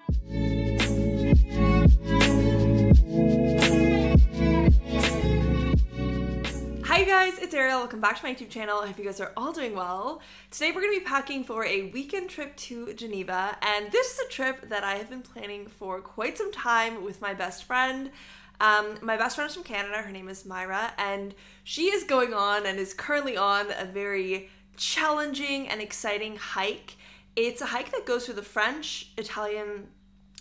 Hi guys, it's Arielle. Welcome back to my YouTube channel. I hope you guys are all doing well. Today we're going to be packing for a weekend trip to Geneva, and this is a trip that I have been planning for quite some time with my best friend. My best friend is from Canada. Her name is Myra, and she is going on and is currently on a very challenging and exciting hike. It's a hike that goes through the French, Italian,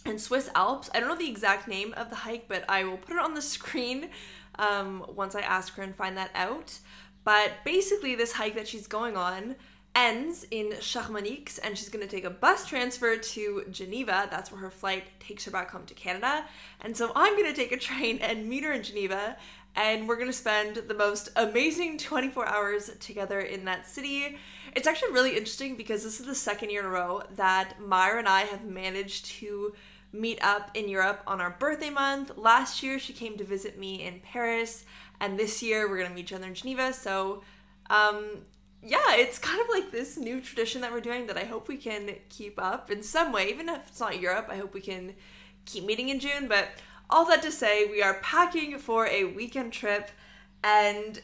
and Swiss Alps. I don't know the exact name of the hike, but I will put it on the screen once I ask her and find that out. But basically this hike that she's going on ends in Chamonix, and she's going to take a bus transfer to Geneva. That's where her flight takes her back home to Canada. And so I'm going to take a train and meet her in Geneva, and we're going to spend the most amazing 24 hours together in that city. It's actually really interesting because this is the second year in a row that Myra and I have managed to meet up in Europe on our birthday month. Last year she came to visit me in Paris, and this year we're gonna meet each other in Geneva. So yeah, it's kind of like this new tradition that we're doing that I hope we can keep up in some way. Even if it's not Europe, I hope we can keep meeting in June. But all that to say, we are packing for a weekend trip, and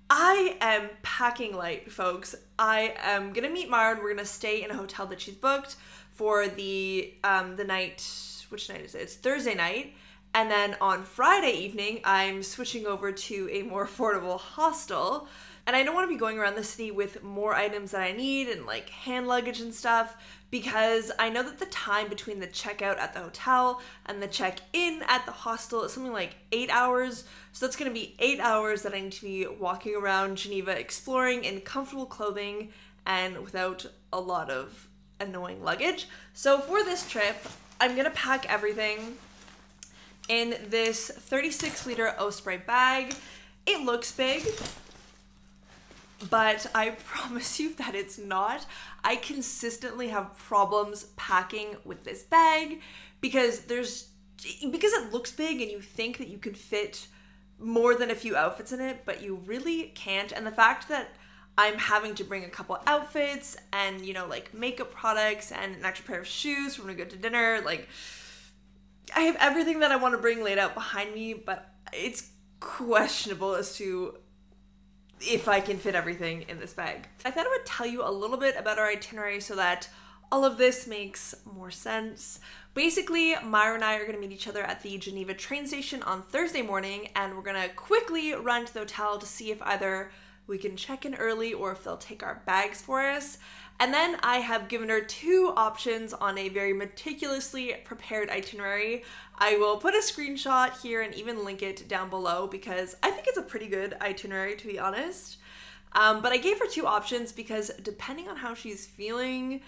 I am packing light, folks. I am gonna meet Myra, and we're gonna stay in a hotel that she's booked for the night. Which night is it? It's Thursday night. And then on Friday evening, I'm switching over to a more affordable hostel. And I don't want to be going around the city with more items that I need and like hand luggage and stuff, because I know that the time between the checkout at the hotel and the check-in at the hostel is something like 8 hours. So that's going to be 8 hours that I need to be walking around Geneva exploring in comfortable clothing and without a lot of annoying luggage. So for this trip, I'm gonna pack everything in this 36-liter Osprey bag. It looks big, but I promise you that it's not. I consistently have problems packing with this bag because it looks big and you think that you could fit more than a few outfits in it, but you really can't. And the fact that I'm having to bring a couple outfits and, you know, like makeup products and an extra pair of shoes for when we go to dinner. Like, I have everything that I want to bring laid out behind me, but it's questionable as to if I can fit everything in this bag. I thought I would tell you a little bit about our itinerary so that all of this makes more sense. Basically, Myra and I are going to meet each other at the Geneva train station on Thursday morning, and we're going to quickly run to the hotel to see if either we can check in early or if they'll take our bags for us. And then I have given her two options on a very meticulously prepared itinerary. I will put a screenshot here and even link it down below because I think it's a pretty good itinerary, to be honest. But I gave her two options because depending on how she's feeling,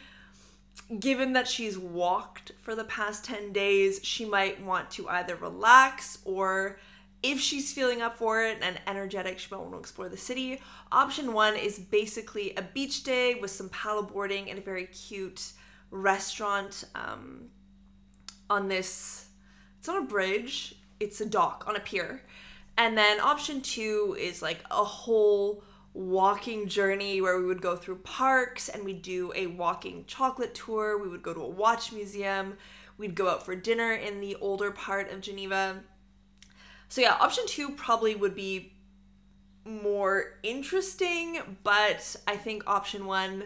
given that she's walked for the past 10 days, she might want to either relax, or if she's feeling up for it and energetic, she might want to explore the city. Option one is basically a beach day with some paddleboarding and a very cute restaurant on this, it's not a bridge, it's a dock on a pier. And then option two is like a whole walking journey where we would go through parks and we'd do a walking chocolate tour. We would go to a watch museum. We'd go out for dinner in the older part of Geneva. So yeah, option two probably would be more interesting, but I think option one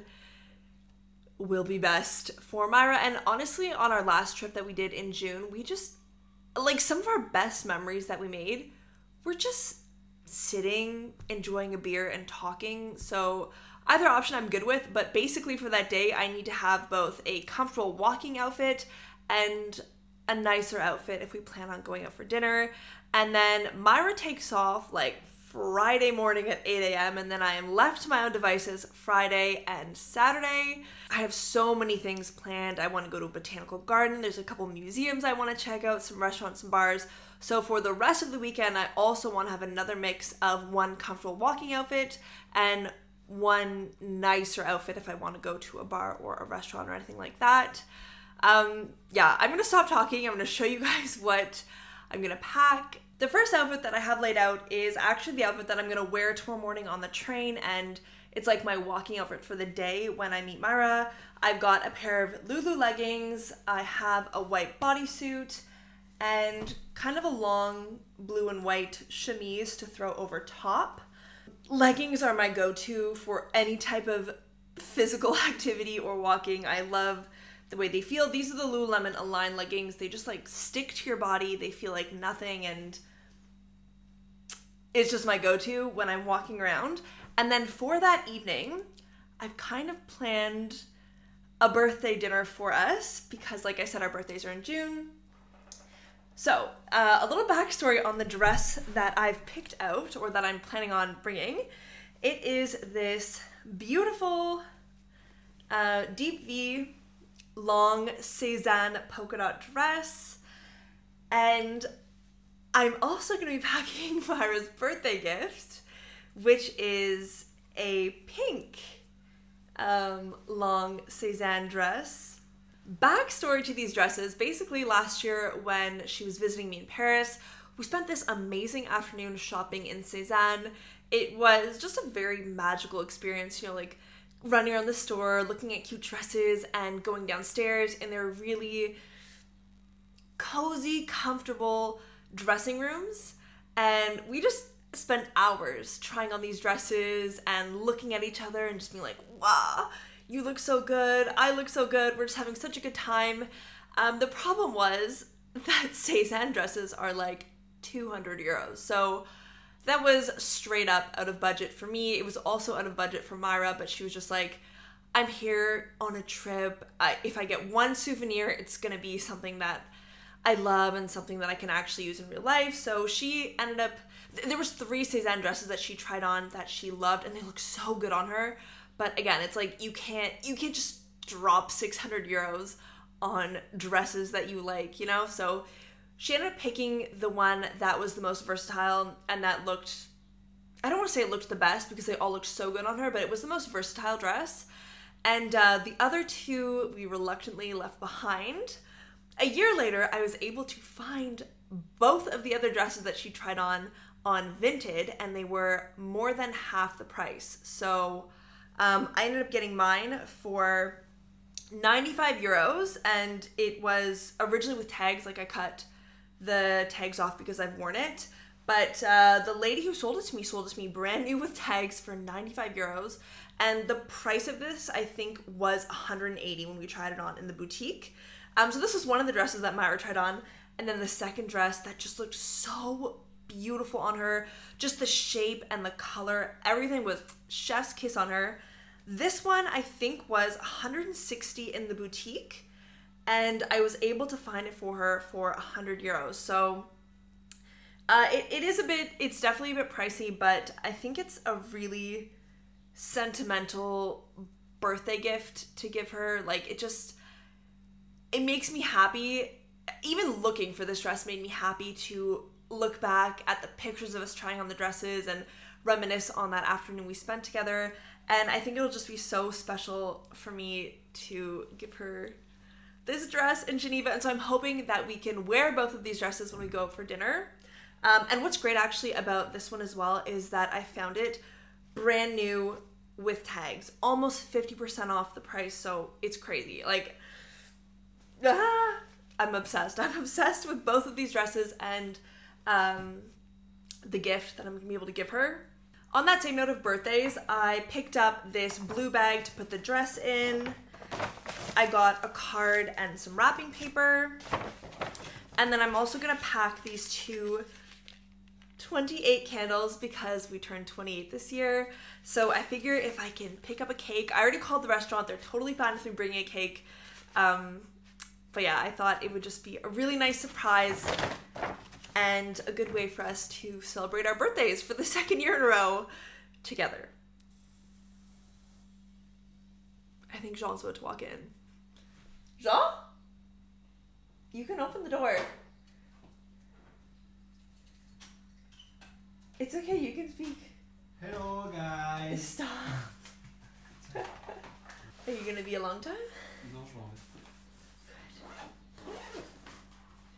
will be best for Myra. And honestly, on our last trip that we did in June, we just, like, some of our best memories that we made were just sitting, enjoying a beer and talking. So either option I'm good with, but basically for that day, I need to have both a comfortable walking outfit and a nicer outfit if we plan on going out for dinner. And then Myra takes off like Friday morning at 8 a.m. and then I am left to my own devices Friday and Saturday. I have so many things planned. I want to go to a botanical garden. There's a couple museums I want to check out, some restaurants and bars. So for the rest of the weekend, I also want to have another mix of one comfortable walking outfit and one nicer outfit if I want to go to a bar or a restaurant or anything like that. Yeah, I'm gonna stop talking. I'm gonna show you guys what I'm gonna pack. The first outfit that I have laid out is actually the outfit that I'm gonna wear tomorrow morning on the train, and It's like my walking outfit for the day when I meet Myra. I've got a pair of Lulu leggings. I have a white bodysuit and kind of a long blue and white chemise to throw over top. Leggings are my go-to for any type of physical activity or walking. I love the way they feel. These are the Lululemon Align leggings. They just like stick to your body. They feel like nothing, and it's just my go-to when I'm walking around. And then for that evening, I've kind of planned a birthday dinner for us because, like I said, our birthdays are in June. So, a little backstory on the dress that I've picked out, or that I'm planning on bringing. It is this beautiful deep V long Cézanne polka dot dress, and I'm also going to be packing Myra's birthday gift, which is a pink long Cézanne dress. Backstory to these dresses: basically last year when she was visiting me in Paris, we spent this amazing afternoon shopping in Cézanne. It was just a very magical experience, you know, like running around the store, looking at cute dresses and going downstairs in their really cozy, comfortable dressing rooms. And we just spent hours trying on these dresses and looking at each other and just being like, wow, you look so good, I look so good, we're just having such a good time. The problem was that Cézanne dresses are like 200 euros. So that was straight up out of budget for me. It was also out of budget for Myra, but she was just like, I'm here on a trip. If I get one souvenir, it's gonna be something that I love and something that I can actually use in real life. So she ended up, there was 3 Cézanne dresses that she tried on that she loved, and they look so good on her. But again, it's like you can't just drop 600 euros on dresses that you like, you know? So she ended up picking the one that was the most versatile and that looked, I don't want to say it looked the best because they all looked so good on her, but it was the most versatile dress. And the other 2 we reluctantly left behind. A year later, I was able to find both of the other dresses that she tried on Vinted, and they were more than half the price. So I ended up getting mine for 95 euros, and it was originally with tags. Like, I cut the tags off because I've worn it, but the lady who sold it to me brand new with tags for 95 euros, and the price of this I think was 180 when we tried it on in the boutique. So this was one of the dresses that Myra tried on, and then the second dress that just looked so beautiful on her, just the shape and the color, everything was chef's kiss on her. This one I think was 160 in the boutique, and I was able to find it for her for 100 euros. So it is it's definitely a bit pricey, but I think it's a really sentimental birthday gift to give her. Like, it makes me happy. Even looking for this dress made me happy to look back at the pictures of us trying on the dresses and reminisce on that afternoon we spent together. And I think it'll just be so special for me to give her this dress in Geneva. And so I'm hoping that we can wear both of these dresses when we go out for dinner. And what's great actually about this one as well is that I found it brand new with tags, almost 50% off the price. So it's crazy. Like, I'm obsessed. I'm obsessed with both of these dresses and the gift that I'm gonna be able to give her. On that same note of birthdays, I picked up this blue bag to put the dress in. I got a card and some wrapping paper. And then I'm also gonna pack these 2 28 candles because we turned 28 this year. So I figure if I can pick up a cake, I already called the restaurant, they're totally fine with me bringing a cake. But yeah, I thought it would just be a really nice surprise and a good way for us to celebrate our birthdays for the 2nd year in a row together. I think Jean's about to walk in. Jean? You can open the door. It's okay, you can speak. Hello, guys. Stop. Are you gonna be a long time? No, je m'en vais.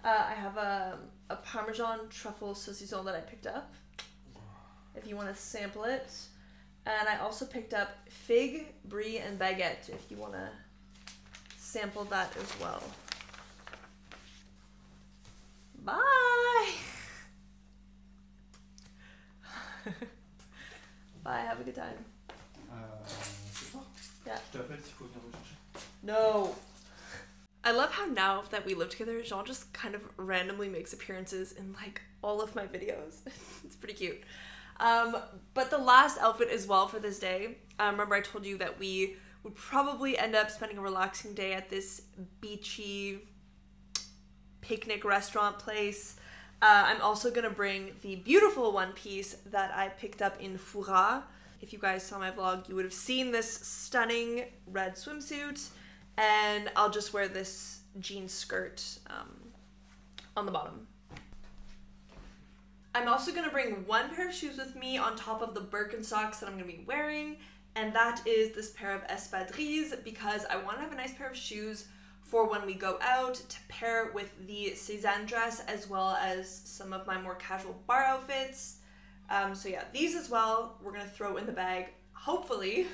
I have a Parmesan truffle saucisson that I picked up. If you want to sample it. And I also picked up fig, brie, and baguette if you want to sample that as well. Bye! Bye, have a good time. C'est toi? Yeah. Je t'appelle s'il faut venir me chercher. No. I love how now that we live together, Jean just kind of randomly makes appearances in like all of my videos. It's pretty cute. But the last outfit as well for this day, remember I told you that we would probably end up spending a relaxing day at this beachy picnic restaurant place. I'm also gonna bring the beautiful one piece that I picked up in Fura. If you guys saw my vlog, you would have seen this stunning red swimsuit, and I'll just wear this jean skirt on the bottom. I'm also gonna bring one pair of shoes with me on top of the Birkenstocks that I'm gonna be wearing, and that is this pair of espadrilles because I want to have a nice pair of shoes for when we go out to pair with the Cézanne dress as well as some of my more casual bar outfits. So yeah, these as well, we're gonna throw in the bag, hopefully.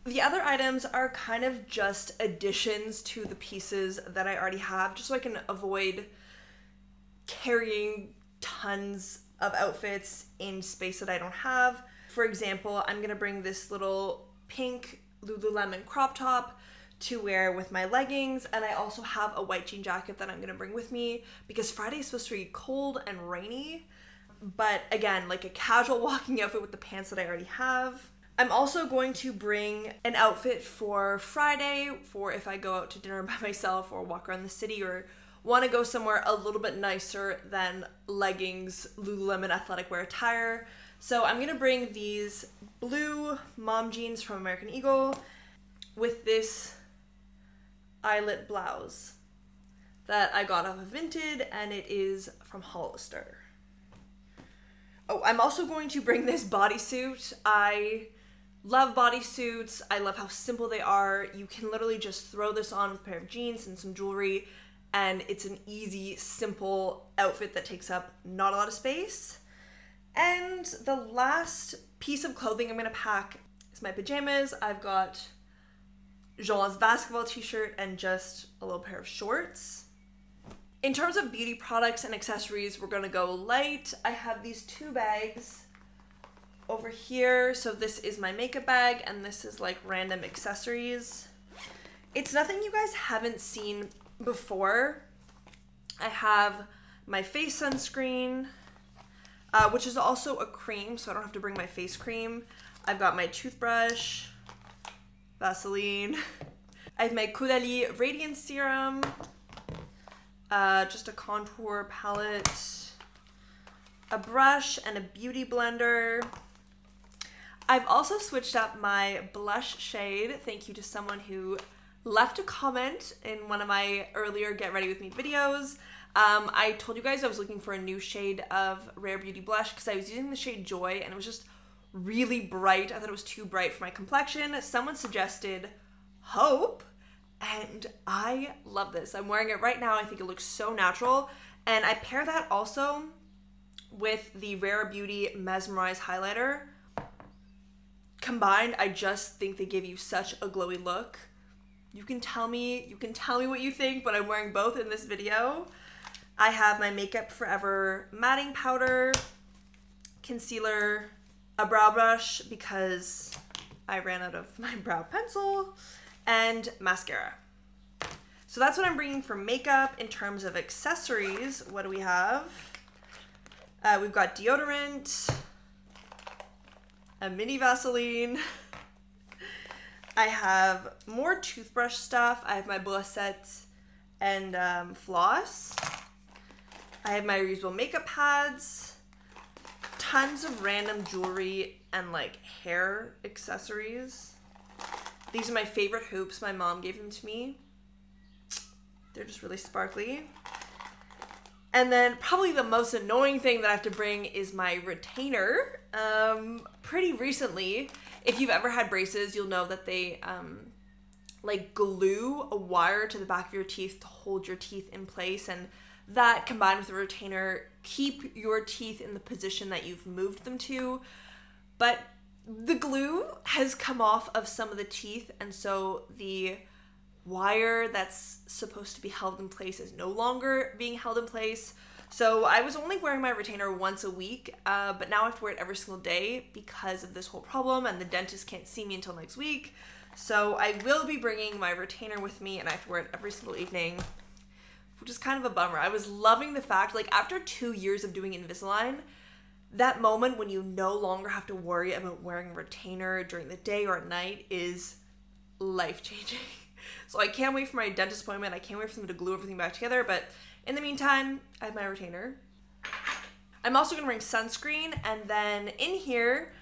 The other items are kind of just additions to the pieces that I already have, just so I can avoid carrying tons of outfits in space that I don't have. For example, I'm gonna bring this little pink Lululemon crop top to wear with my leggings, and I also have a white jean jacket that I'm gonna bring with me because Friday is supposed to be cold and rainy, but again, like a casual walking outfit with the pants that I already have. I'm also going to bring an outfit for Friday for if I go out to dinner by myself or walk around the city or want to go somewhere a little bit nicer than leggings, Lululemon athletic wear attire. So I'm gonna bring these blue mom jeans from American Eagle with this eyelet blouse that I got off of Vinted, and it is from Hollister. Oh, I'm also going to bring this bodysuit. I love bodysuits. I love how simple they are. You can literally just throw this on with a pair of jeans and some jewelry, and it's an easy, simple outfit that takes up not a lot of space. And the last piece of clothing I'm gonna pack is my pajamas. I've got Jean's basketball t-shirt and just a little pair of shorts. In terms of beauty products and accessories, we're gonna go light. I have these two bags over here. So this is my makeup bag and this is like random accessories. It's nothing you guys haven't seen before. I have my face sunscreen, which is also a cream, so I don't have to bring my face cream. I've got my toothbrush, Vaseline. I have my Caudalie Radiance Serum, just a contour palette, a brush, and a beauty blender. I've also switched up my blush shade. Thank you to someone who left a comment in one of my earlier Get Ready With Me videos. I told you guys I was looking for a new shade of Rare Beauty blush because I was using the shade Joy and it was just really bright. I thought it was too bright for my complexion. Someone suggested Hope, and I love this. I'm wearing it right now. I think it looks so natural, and I pair that also with the Rare Beauty Mesmerize highlighter. Combined, I just think they give you such a glowy look. You can tell me what you think, but I'm wearing both in this video. I have my Makeup Forever matting powder, concealer, a brow brush because I ran out of my brow pencil, and mascara. So that's what I'm bringing for makeup. In terms of accessories, what do we have? We've got deodorant, a mini Vaseline. I have more toothbrush stuff. I have my brossette and floss. I have my reusable makeup pads, tons of random jewelry and like hair accessories. These are my favorite hoops. My mom gave them to me. They're just really sparkly. And then probably the most annoying thing that I have to bring is my retainer. Pretty recently, if you've ever had braces, you'll know that they like glue a wire to the back of your teeth to hold your teeth in place, and that combined with a retainer keep your teeth in the position that you've moved them to. but the glue has come off of some of the teeth, and so the wire that's supposed to be held in place is no longer being held in place. So I was only wearing my retainer once a week, but now I have to wear it every single day because of this whole problem, and the dentist can't see me until next week. So I will be bringing my retainer with me, and I have to wear it every single evening, which is kind of a bummer. I was loving the fact, like, after 2 years of doing Invisalign, that moment when you no longer have to worry about wearing a retainer during the day or at night is life-changing. So I can't wait for my dentist appointment. I can't wait for them to glue everything back together, but in the meantime, I have my retainer. I'm also gonna bring sunscreen, and then in here,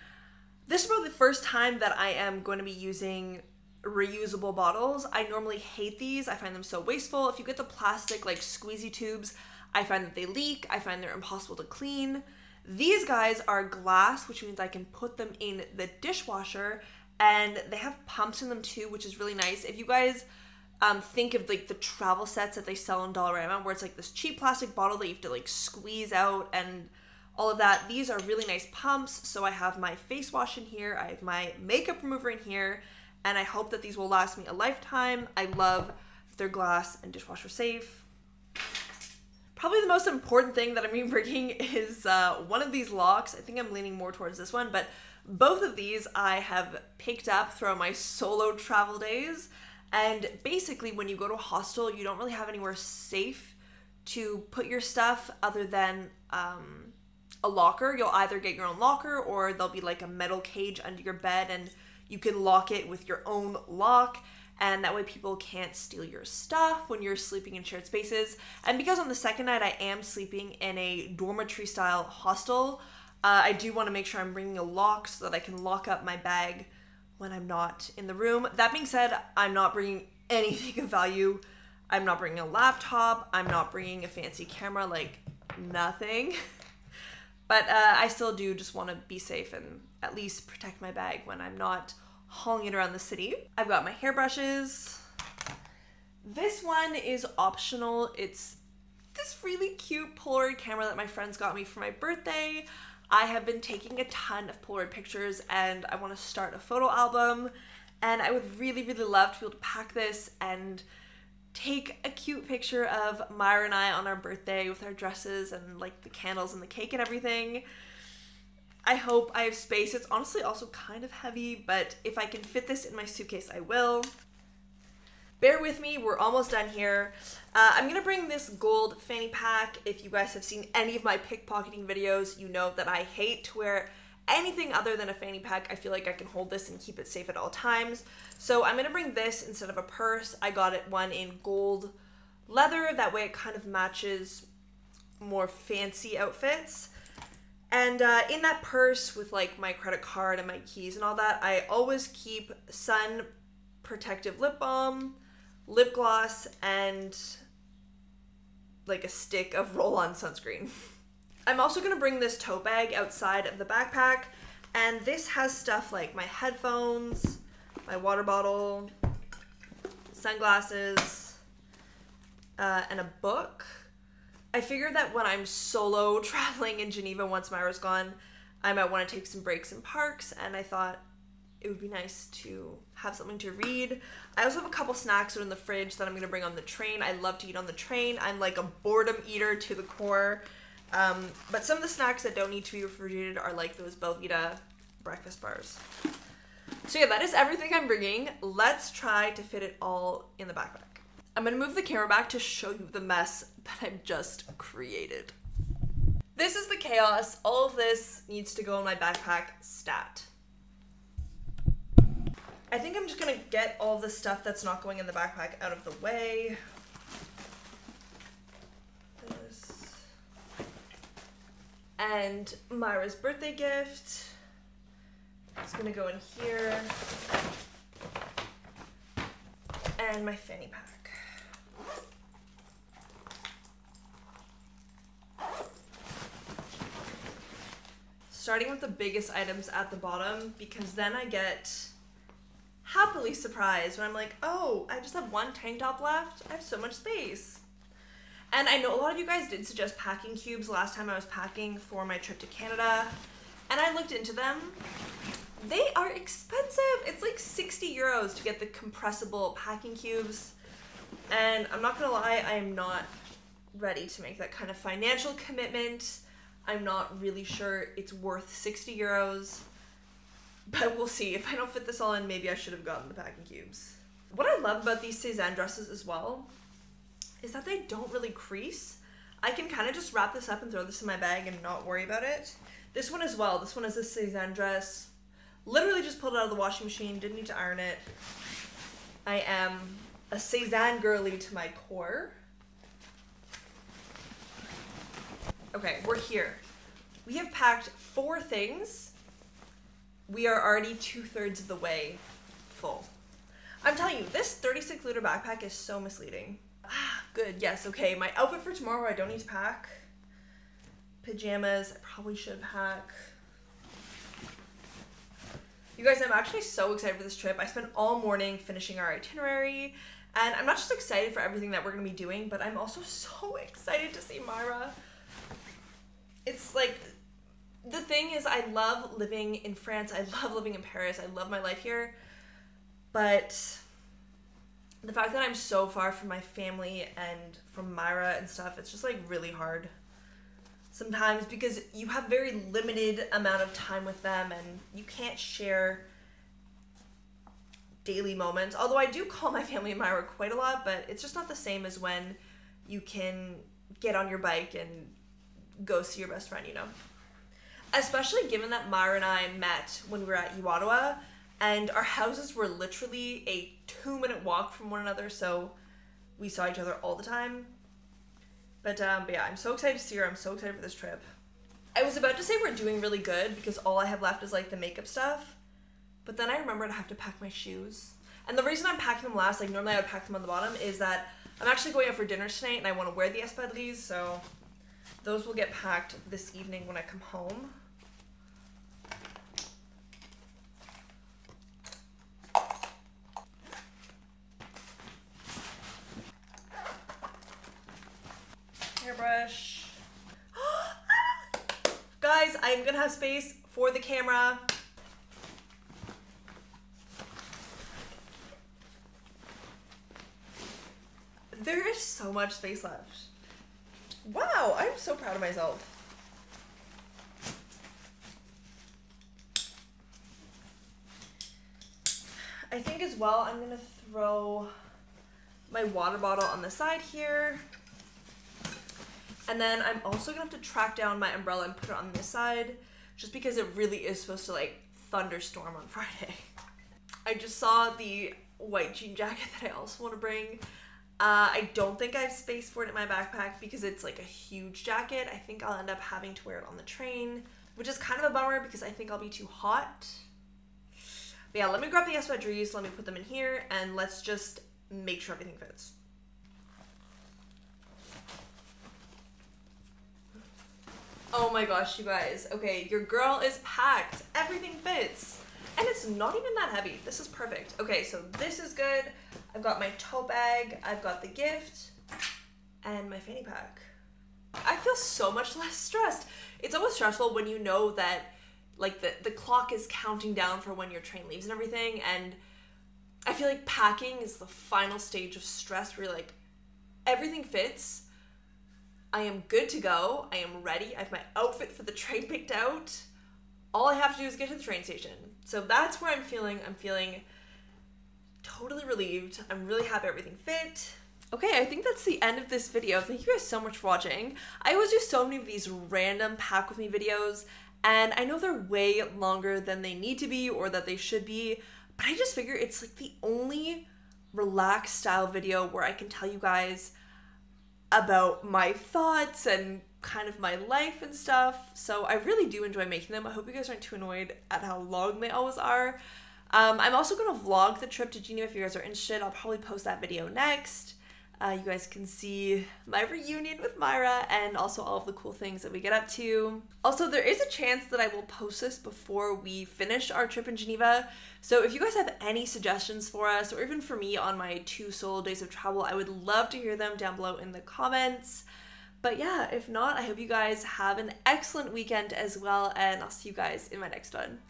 this is probably the first time that I am going to be using reusable bottles. I normally hate these. I find them so wasteful. If you get the plastic like squeezy tubes, I find that they leak. I find they're impossible to clean. These guys are glass, which means I can put them in the dishwasher, and they have pumps in them too, which is really nice. If you guys think of like the travel sets that they sell in Dollarama, where it's like this cheap plastic bottle that you have to like squeeze out and all of that, these are really nice pumps. So I have my face wash in here, I have my makeup remover in here, and I hope that these will last me a lifetime. I love that they're glass and dishwasher safe. Probably the most important thing that I'm going to be bringing is one of these locks. I think I'm leaning more towards this one, but both of these I have picked up throughout my solo travel days. And basically when you go to a hostel, you don't really have anywhere safe to put your stuff other than a locker. You'll either get your own locker, or there'll be like a metal cage under your bed and you can lock it with your own lock, and that way people can't steal your stuff when you're sleeping in shared spaces. And because on the second night I am sleeping in a dormitory style hostel, I do want to make sure I'm bringing a lock so that I can lock up my bag when I'm not in the room. That being said, I'm not bringing anything of value. I'm not bringing a laptop. I'm not bringing a fancy camera, like nothing. But I still do just want to be safe and at least protect my bag when I'm not hauling it around the city. I've got my hairbrushes. This one is optional. It's this really cute Polaroid camera that my friends got me for my birthday. I have been taking a ton of Polaroid pictures and I want to start a photo album, and I would really, really love to be able to pack this and take a cute picture of Myra and I on our birthday with our dresses and like the candles and the cake and everything. I hope I have space. It's honestly also kind of heavy, but if I can fit this in my suitcase, I will. Bear with me, we're almost done here. I'm gonna bring this gold fanny pack. If you guys have seen any of my pickpocketing videos, you know that I hate to wear anything other than a fanny pack. I feel like I can hold this and keep it safe at all times. So I'm gonna bring this instead of a purse. I got it one in gold leather, that way it kind of matches more fancy outfits. And in that purse with like my credit card and my keys and all that, I always keep sun protective lip balm, lip gloss, and like a stick of roll-on sunscreen. I'm also gonna bring this tote bag outside of the backpack, and this has stuff like my headphones, my water bottle, sunglasses, and a book. I figured that when I'm solo traveling in Geneva once Myra's gone, I might want to take some breaks in parks, and I thought it would be nice to have something to read. I also have a couple snacks that are in the fridge that I'm going to bring on the train. I love to eat on the train. I'm like a boredom eater to the core. But some of the snacks that don't need to be refrigerated are like those Belvita breakfast bars. So yeah, that is everything I'm bringing. Let's try to fit it all in the backpack. I'm going to move the camera back to show you the mess that I've just created. This is the chaos. All of this needs to go in my backpack stat. I think I'm just gonna get all the stuff that's not going in the backpack out of the way. This. And Myra's birthday gift. It's gonna go in here. And my fanny pack. Starting with the biggest items at the bottom, because then I get happily surprised when I'm like, oh, I just have one tank top left. I have so much space. And I know a lot of you guys did suggest packing cubes last time I was packing for my trip to Canada. and I looked into them. They are expensive. It's like 60 euros to get the compressible packing cubes. And I'm not gonna lie, I am not ready to make that kind of financial commitment. I'm not really sure it's worth 60 euros, but we'll see. If I don't fit this all in, maybe I should have gotten the packing cubes. What I love about these Cézanne dresses as well is that they don't really crease. I can kind of just wrap this up and throw this in my bag and not worry about it. This one as well. This one is a Cézanne dress. Literally just pulled it out of the washing machine. Didn't need to iron it. I am a Cézanne girly to my core. Okay, we're here. We have packed 4 things. We are already 2/3 of the way full. I'm telling you, this 36-liter backpack is so misleading. Ah, good, yes, okay. My outfit for tomorrow, I don't need to pack. Pajamas, I probably should pack. You guys, I'm actually so excited for this trip. I spent all morning finishing our itinerary, and I'm not just excited for everything that we're gonna be doing, but I'm also so excited to see Myra. It's like, the thing is, I love living in France. I love living in Paris. I love my life here. But the fact that I'm so far from my family and from Myra and stuff, it's just like really hard sometimes because you have very limited amount of time with them and you can't share daily moments. Although I do call my family and Myra quite a lot, but it's just not the same as when you can get on your bike and go see your best friend, you know? Especially given that Myra and I met when we were at Ottawa, and our houses were literally a 2-minute walk from one another, so we saw each other all the time. But yeah, I'm so excited to see her. I'm so excited for this trip. I was about to say we're doing really good because all I have left is like the makeup stuff, but then I remembered I have to pack my shoes. And the reason I'm packing them last, like normally I would pack them on the bottom, is that I'm actually going out for dinner tonight and I want to wear the espadrilles, so those will get packed this evening when I come home. Hairbrush. Guys, I'm gonna have space for the camera. There is so much space left. Wow, I'm so proud of myself. I think as well, I'm gonna throw my water bottle on the side here. And then I'm also gonna have to track down my umbrella and put it on this side, just because it really is supposed to like thunderstorm on Friday. I just saw the white jean jacket that I also want to bring. I don't think I have space for it in my backpack because it's like a huge jacket. I think I'll end up having to wear it on the train, which is kind of a bummer because I think I'll be too hot. But yeah, let me grab the espadrilles, let me put them in here, and let's just make sure everything fits. Oh my gosh, you guys. Okay, your girl is packed. Everything fits. And it's not even that heavy. This is perfect. Okay, so this is good. I've got my tote bag. I've got the gift. And my fanny pack. I feel so much less stressed. It's always stressful when you know that like the clock is counting down for when your train leaves and everything. And I feel like packing is the final stage of stress where you're like, everything fits. I am good to go. I am ready. I have my outfit for the train picked out. All I have to do is get to the train station. So that's where I'm feeling. I'm feeling totally relieved. I'm really happy everything fit. Okay, I think that's the end of this video. Thank you guys so much for watching. I always do so many of these random pack with me videos, and I know they're way longer than they need to be or that they should be, but I just figure it's like the only relaxed style video where I can tell you guys about my thoughts and kind of my life and stuff. So I really do enjoy making them. I hope you guys aren't too annoyed at how long they always are. I'm also going to vlog the trip to Geneva if you guys are interested. I'll probably post that video next. You guys can see my reunion with Myra and also all of the cool things that we get up to. Also, there is a chance that I will post this before we finish our trip in Geneva. So if you guys have any suggestions for us, or even for me on my 2 solo days of travel, I would love to hear them down below in the comments. But yeah, if not, I hope you guys have an excellent weekend as well, and I'll see you guys in my next one.